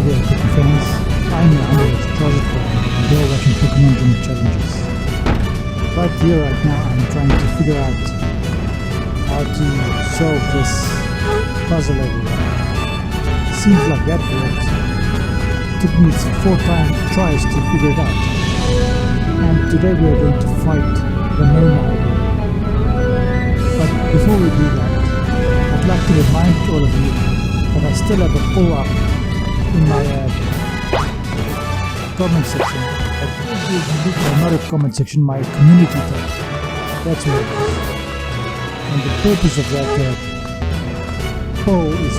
there, Poké fans. I'm your humble closet fan, and you're watching Pokémon Game Challenges. Right here, right now, I'm trying to figure out how to solve this puzzle over here. Seems like that worked. Took me 4 tries to figure it out. And today we're going to fight the main idol. But before we do that, I'd like to remind all of you that I still have a poll up in my comment section. Not a comment section, my community tab. That's what it is. And the purpose of that poll is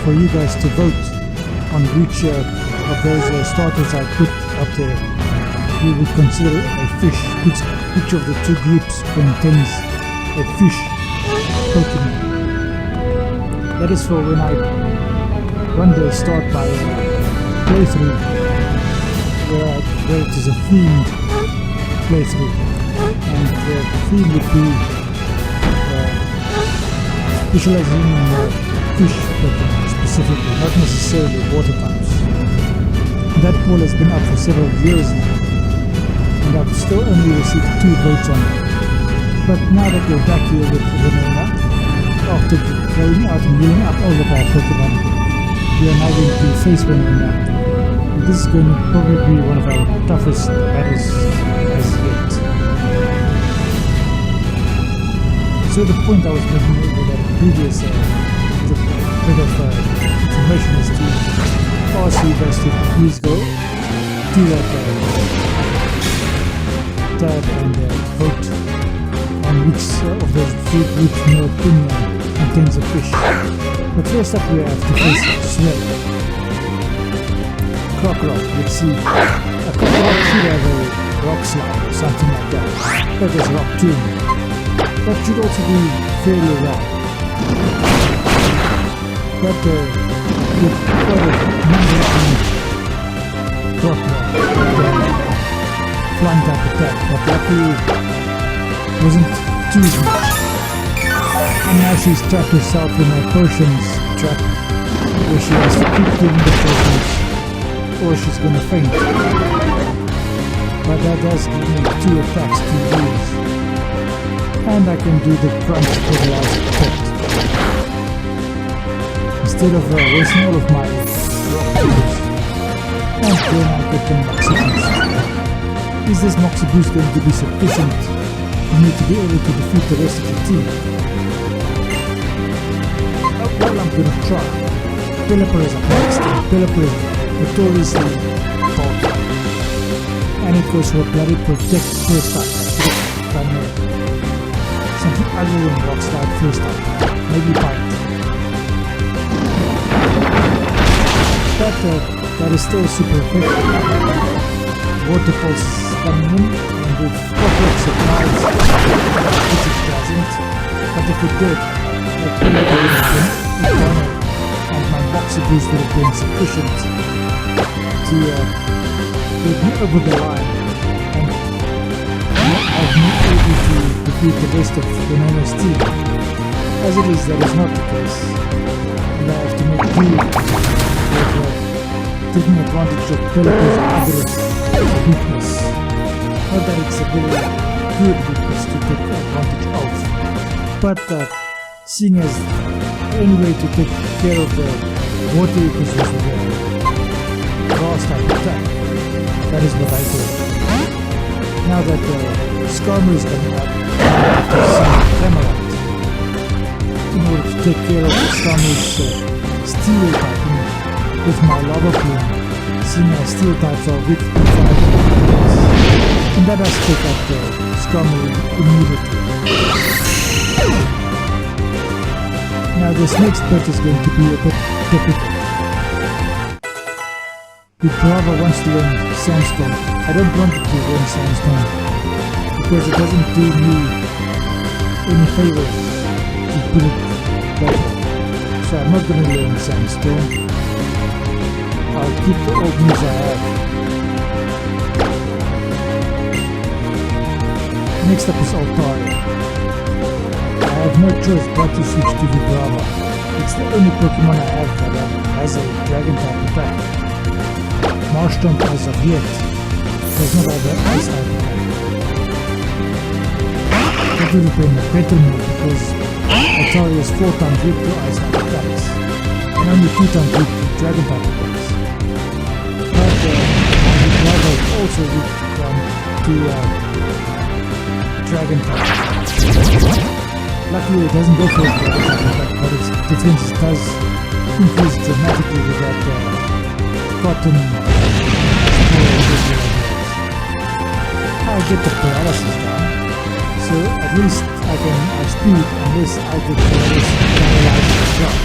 for you guys to vote on which of those starters I put up there you would consider a fish. Which of the 2 groups contains a fish Pokemon? That is for when I one day start my playthrough where it is a themed playthrough, and the theme would be specializing in fish Pokemon specifically, not necessarily water types. That poll has been up for several years now, and I've still only received 2 votes on it. But now that we're back here with Renona, after going out and healing up all of our Pokemon, we are now going to face Renona. And this is going to probably be one of our toughest battles as yet. So the point I was making over that previous bit of information is to ask you guys to please go to that tab and vote on which of those 2 groups, in your opinion, contains a fish. But first up we have to face Swell. Crocodile, let's see. A crocodile should have a rock slide or something like that. That is rock tomb. That should also be fairly rough. But with quite a non-looking crocodile flying type attack, but luckily wasn't too much. And now she's trapped herself in a potions trap where she has to keep giving the potions or she's gonna faint. But that does give me 2 attacks to use. And I can do the crunch for the last effect. Instead of wasting all of my rock tools. And then I get the Moxie Boost. Is this Moxie Boost going to be sufficient for me to be able to defeat the rest of the team? Well, I'm gonna try. Pelipper is up next, and Pelipper is notoriously powerful. And it goes for bloody protect first up. I don't know. Something other than rock slide first up. Maybe bite. But that is still super effective. Waterfalls coming in, and with Pokémon supplies, which it doesn't. But if it did, I could have been and my Moxie Boost would have been sufficient to get me over the line and have me able to defeat the rest of Renona's team. As it is, that is not the case, and I have to make do with taking advantage of Pelipper's other weakness. Not that it's a very good weakness to take advantage of, but seeing as the only way to take care of the water equals with the grass type attack, that is what I do. Now that Skarmory is coming up, I have to send Camelot in order to take care of Skarmory's steel typing with my lava plume, seeing as steel types are weak to fire. And that does take up the Skarmory immediately. Now this next bit is going to be a bit difficult. If Brava wants to learn Sandstorm, I don't want it to learn Sandstorm because it doesn't do me any favors to put it that way. So I'm not going to learn Sandstorm. I'll keep the old moves I have. Next up is Altari. I have no choice but to switch to Vibrava It's the only Pokemon I have that has a dragon type attack. Marshtomp as of yet does not have an ice type attack. That would have been a better move because Atari is 4 times weak to ice type attacks and only 2 times weak to dragon type attacks. But Bravo is also weak to dragon type attacks. Luckily it doesn't go for a dragon type attack, but its defense does increase dramatically with that cotton I'll get the paralysis down, so at least I can outspeed unless I get paralyzed as well.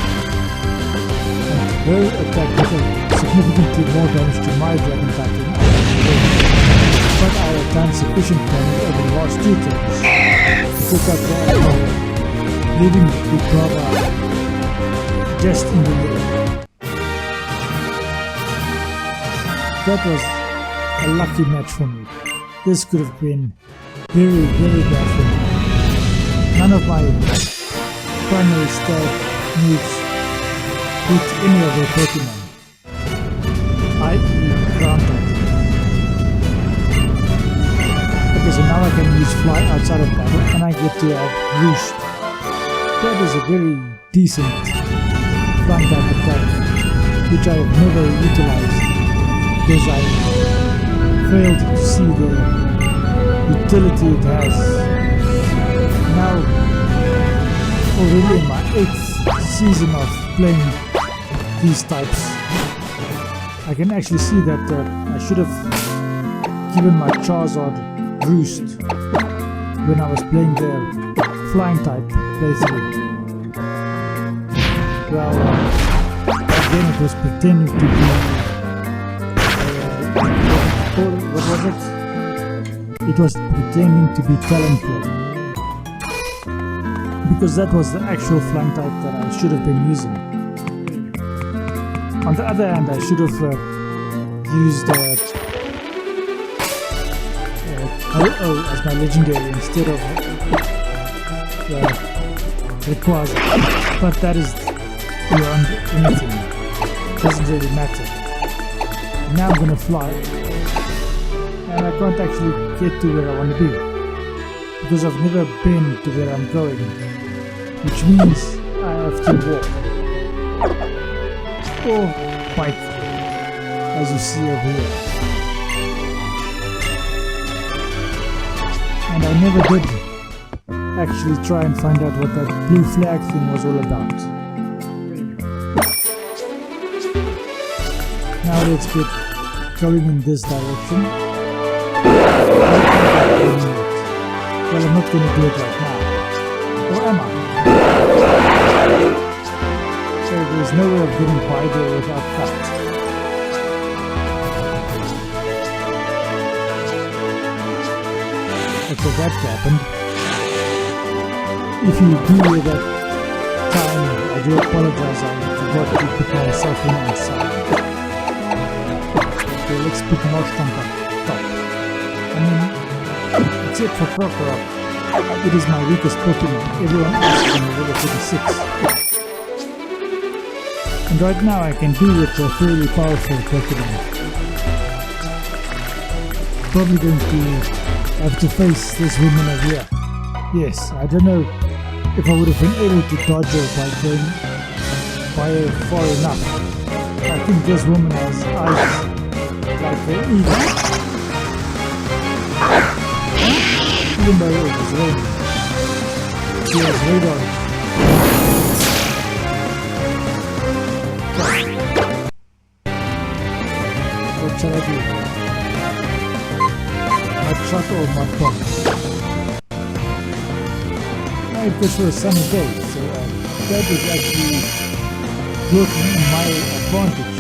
And her attack did significantly more damage to my dragon type than I did, but I have done sufficient damage over the last 2 turns to pick up the arrow, leaving the Brava just in the middle. That was a lucky match for me. This could have been very, very bad for me. None of my primary stab moves beat any of their Pokemon, i.e. ground type. Okay, so now I can use Fly outside of battle and I get to have Roost. That is a very decent ground type attack, which I have never utilized because I failed to see the utility it has. Now, already in my 8th season of playing these types, I can actually see that I should have given my Charizard Roost when I was playing the flying type playthrough. Well, again it was pretending to be what was it? It was pretending to be Talonflame, because that was the actual flying type that I should have been using. On the other hand, I should have used Ho-Oh as my legendary instead of Rayquaza, but that is beyond anything. It doesn't really matter. Now I'm gonna fly, and I can't actually get to where I want to be because I've never been to where I'm going, which means I have to walk or bike, as you see over here. And I never did actually try and find out what that blue flag thing was all about. Now let's get going in this direction. Well, I'm not going to do it right now. Or am I? So there's no way of getting by there without cut. Okay, that happened. If you do that time, I do apologize. I forgot to put myself in on side. Okay, let's put Marshtomp on top. I mean, except for Krokorok, it is my weakest Pokemon. Everyone else is on level 36. And right now I can do with a fairly powerful Pokemon. Probably going to have to face this woman over here. Yes, I don't know if I would have been able to dodge her by her far enough. I think this woman has eyes like an eagle. Even though it was raining, she has radar. What shall I do? My truck or my pump? It was for a sunny day, so that is actually working in my advantage.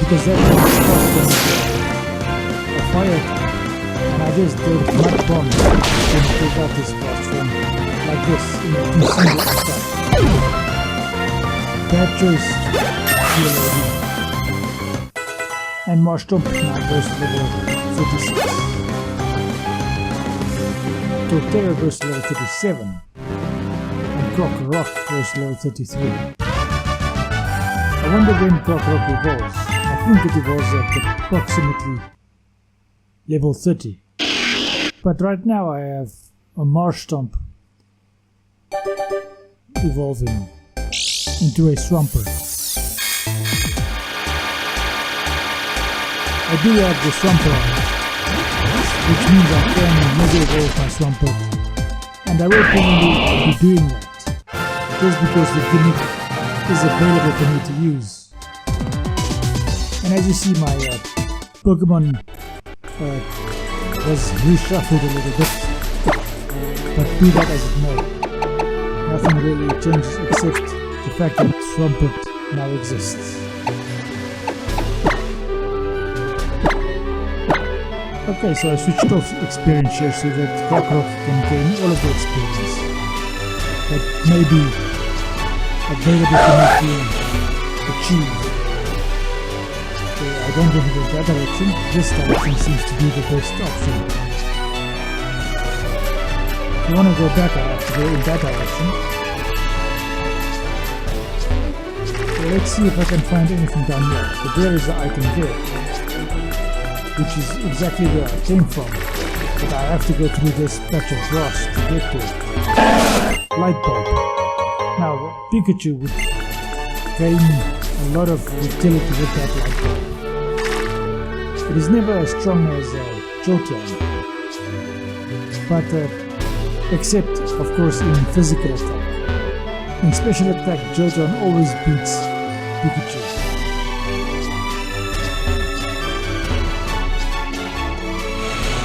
Because that was a fire, and I just did mud bomb and take out this fast form like this in a single attack. Bad choice, and Marshtomp now goes to level 36. Torterra goes to level 37. And Rock goes to level 33. I wonder when Rock evolves. I think it evolves at approximately level 30. But right now I have a Marshtomp evolving into a Swampert. I do have the Swampert, which means I can mega evolve my Swampert, and I will probably be doing that just because the gimmick is available for me to use. And as you see, my Pokemon was reshuffled a little bit, but be that as it may, nothing really changes except the fact that Swampert now exists. Okay, so I switched off experience here so that Rock can gain all of the experience that may be available for me to achieve. So I don't want to go that direction. This direction seems to be the best option. If you want to go back, I have to go in that direction. So let's see if I can find anything down here. But there is the item there, which is exactly where I came from, but I have to go through this patch of grass to get to it. Light bulb. Now, Pikachu would gain a lot of utility with that light bulb. It is never as strong as Jolteon, but except, of course, in physical attack. In special attack, Jolteon always beats Pikachu.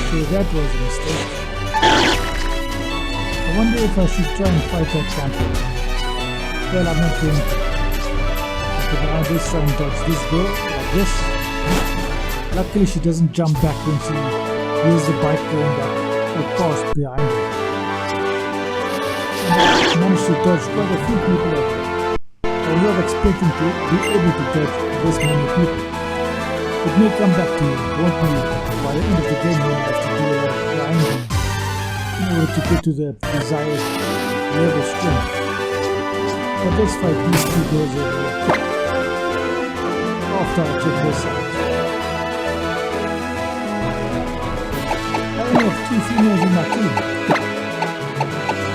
So that was a mistake. I wonder if I should try and fight that champion. Well, I'm not going to. Okay, now let's try and dodge this girl like this. Luckily she doesn't jump back when she hears the bike going back past behind her. And I managed to dodge quite a few people up there. I was not expecting to be able to dodge this many people. It may come back to haunt me by the end of the game when I have to do a lot of grinding in order to get to the desired level strength. But let's fight these two girls over here after I check this out. I only have 2 females in my team.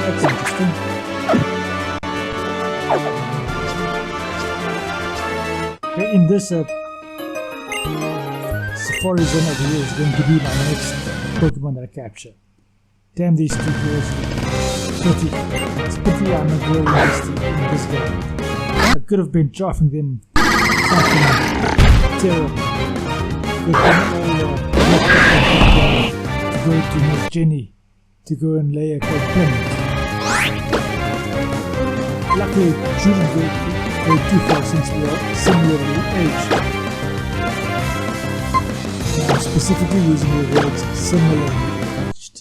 That's interesting. Okay, in this Safari Zone over here is going to be my next Pokemon that I capture. Damn, these two girls. It's pity I'm not really in this game. I could have been drafting them something terrible. With them all to go to Miss Jenny to go and lay a complaint. Luckily, it shouldn't go too far since we are similarly aged. I'm specifically using the words similarly aged.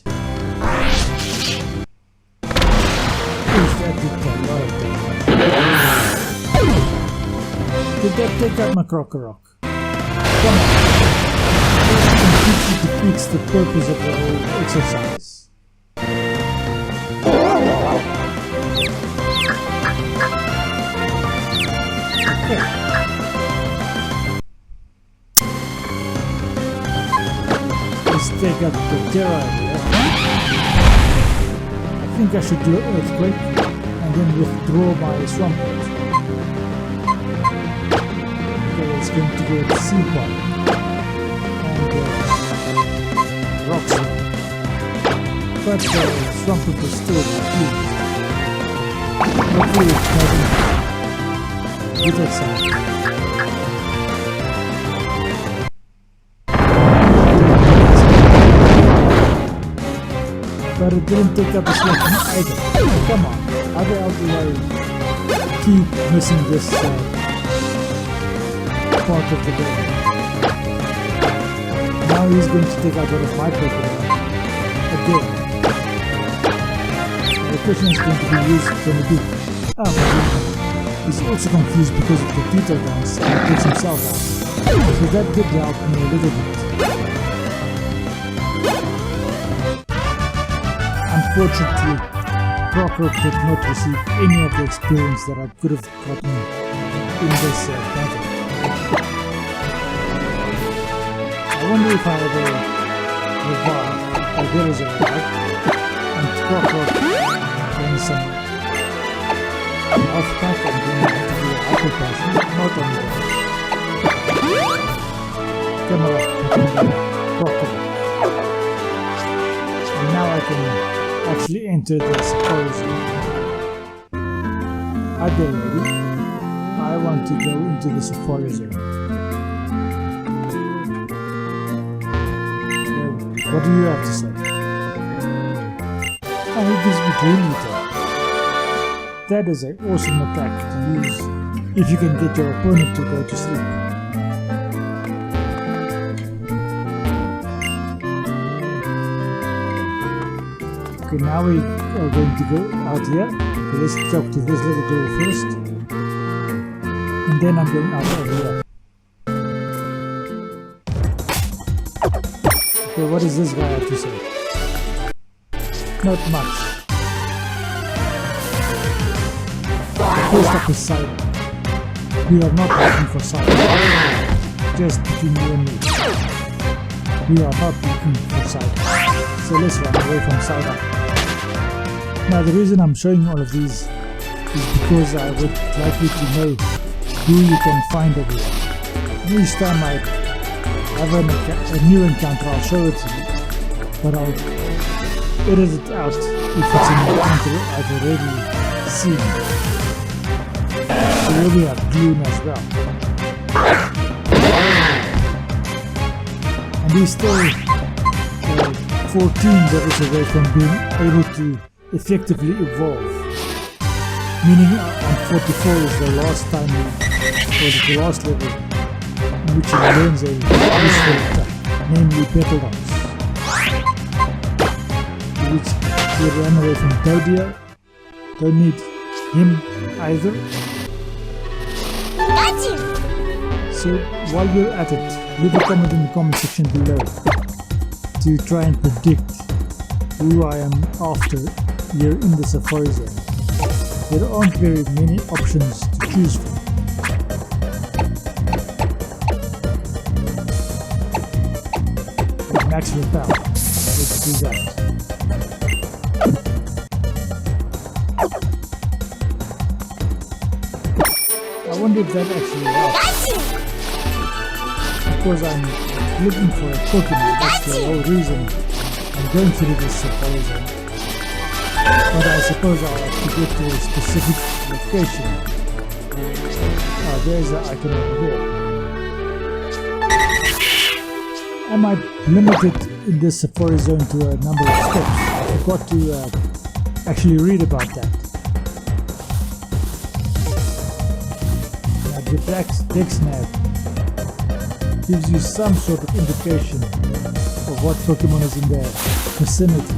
That did a lot of damage. Did that take out my Krokorok? Come on. This completely defeats the purpose of the whole exercise. Okay. Let's take out the Terra here. I think I should do an Earthquake and then withdraw my Swampert. Okay, it's going to go with Sea Bomb and Rock Slide. But Swampert is still confused. Hopefully it doesn't get excited. But it didn't take up a slot either. Come on, how the hell do I keep missing this part of the game? Now he's going to take out one of my Pokemon again. The question is going to be used from the beat. He's also confused because of the Tito dance and takes himself out. So that did help me a little bit. Unfortunately, Prokhorov did not receive any of the experience that I could have gotten in this battle. I wonder if I will revive, or there is a revive, and Prokhorov gains some health pack and then I have to be a hyper person, not on the camera Prokhorov. And now I can actually enter this pose. I've been ready. I want to go into the Safari Zone. What do you have to say? It gives me Dream Eater. That is an awesome attack to use if you can get your opponent to go to sleep. Okay, now we are going to go out here. Okay, let's talk to this little girl first. And then I'm going out over here. Okay, what does this guy have to say? Not much. First up is Cider. We are not looking for Cider. Just between you and me. We are not looking for Cider. So let's run away from Cider. Now the reason I'm showing all of these is because I would like you to know who you can find over here. Each time I have a new encounter, I'll show it to you, but I'll edit it out if it's an encounter I've already seen. So here we have Gloom as well. And he's still 14 levels away from being able to effectively evolve. Meaning on 44 is the last time or the last level in which he learns a useful attack, namely Battle Dance. Which he ran away from Dodia. Don't need him either. So while we're at it, leave a comment in the comment section below to try and predict who I am after here in the Safari Zone. There aren't very many options to choose from. Max Repel. Let's do that. I wonder if that actually helps. Because I'm looking for a Pokemon, that's the whole reason I'm going through this Safari Zone. But I suppose I'll have to get to a specific location. There's the icon over there. Am I limited in this Safari Zone to a number of steps? I forgot to actually read about that. Now the Dex Nav gives you some sort of indication of what Pokemon is in their vicinity.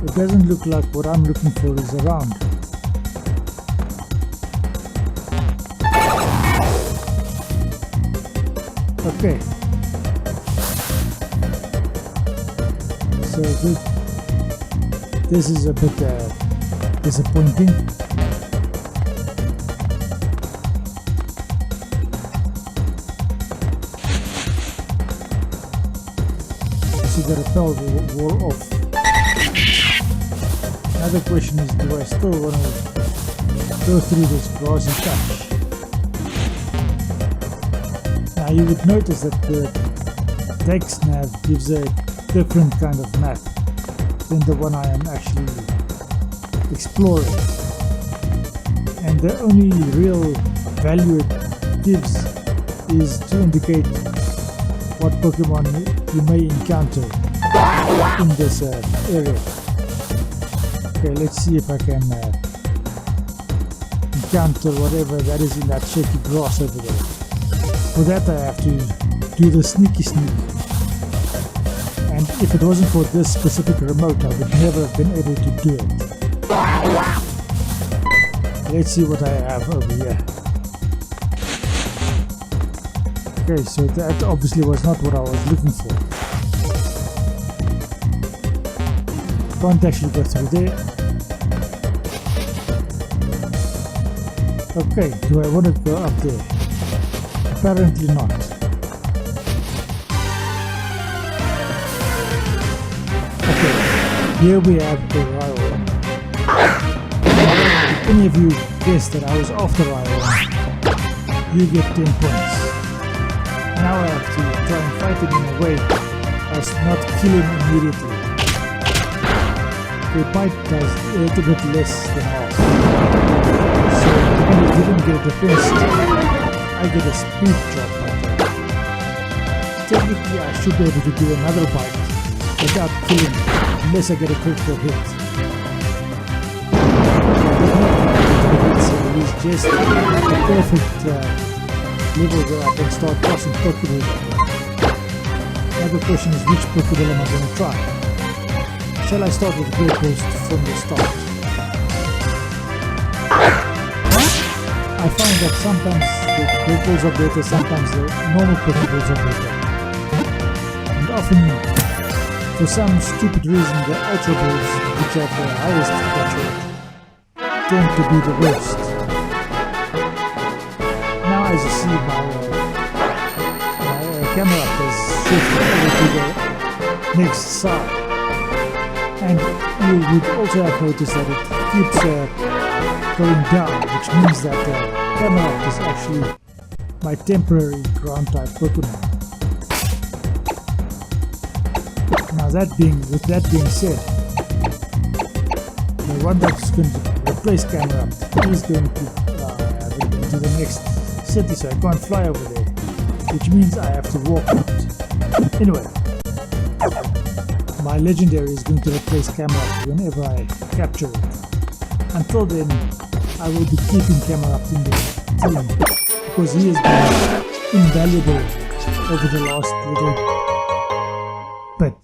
It doesn't look like what I'm looking for is around. Okay. So this is a bit disappointing. So the repel wore off. Another question is, do I still want to go through this grassy patch? Now you would notice that the Dex Nav gives a different kind of map than the one I am actually exploring. And the only real value it gives is to indicate what Pokemon you may encounter in this area. Okay, let's see if I can encounter whatever that is in that shaky grass over there. For that I have to do the sneaky sneak. And if it wasn't for this specific remote, I would never have been able to do it. Let's see what I have over here. Okay, so that obviously was not what I was looking for. Can't actually go through there. Okay, do I want to go up there? Apparently not. Okay, here we have the Rhyhorn. If any of you guessed that I was after Rhyhorn, you get 10 points. Now I have to try and fight him in a way as to not kill him immediately. The bite does a little bit less than half. So when he didn't get a defense, I get a speed drop like that. Technically I should be able to do another bite without killing him, unless I get a critical hit. So he's just the perfect level where I can start tossing Pokeballs. Now the question is, which Pokeball am I going to try? Shall I start with Great Balls from the start? I find that sometimes the Great Balls are better, sometimes the normal Pokeballs are better. And often, for some stupid reason, the Ultra Balls, which have the highest catch rate, tend to be the worst. Now as you see, my camera has shifted over to the next side. And you would also have noticed that it keeps going down, which means that the camera is actually my temporary ground type Pokemon. Now with that being said, the one that's going to replace camera is going to have it into the next city, so I can't fly over there, which means I have to walk out. Anyway, my legendary is going to replace camera whenever I capture it. Until then, I will be keeping camera up in the team because he has been invaluable over the last little bit.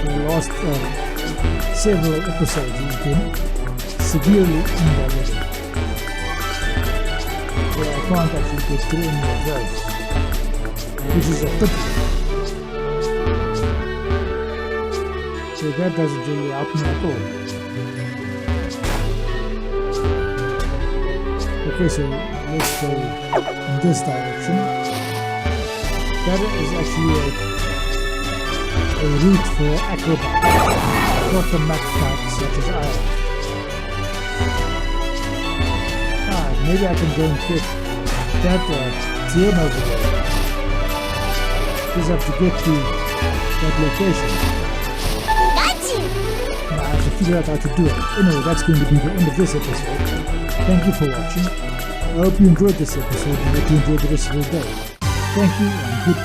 For the last several episodes, he's been severely invaluable. So I can't actually get through any of those, which is a pity. So that doesn't really help me at all. Okay, so let's go in this direction. That is actually a route for Acrobat, not the map type such as I have. Maybe I can go and get that TM over there. Just have to get to that location. Now I have to figure out how to do it. Anyway, that's going to be the end of this episode. Thank you for watching. I hope you enjoyed this episode and that you enjoyed the rest of your day. Thank you and goodbye.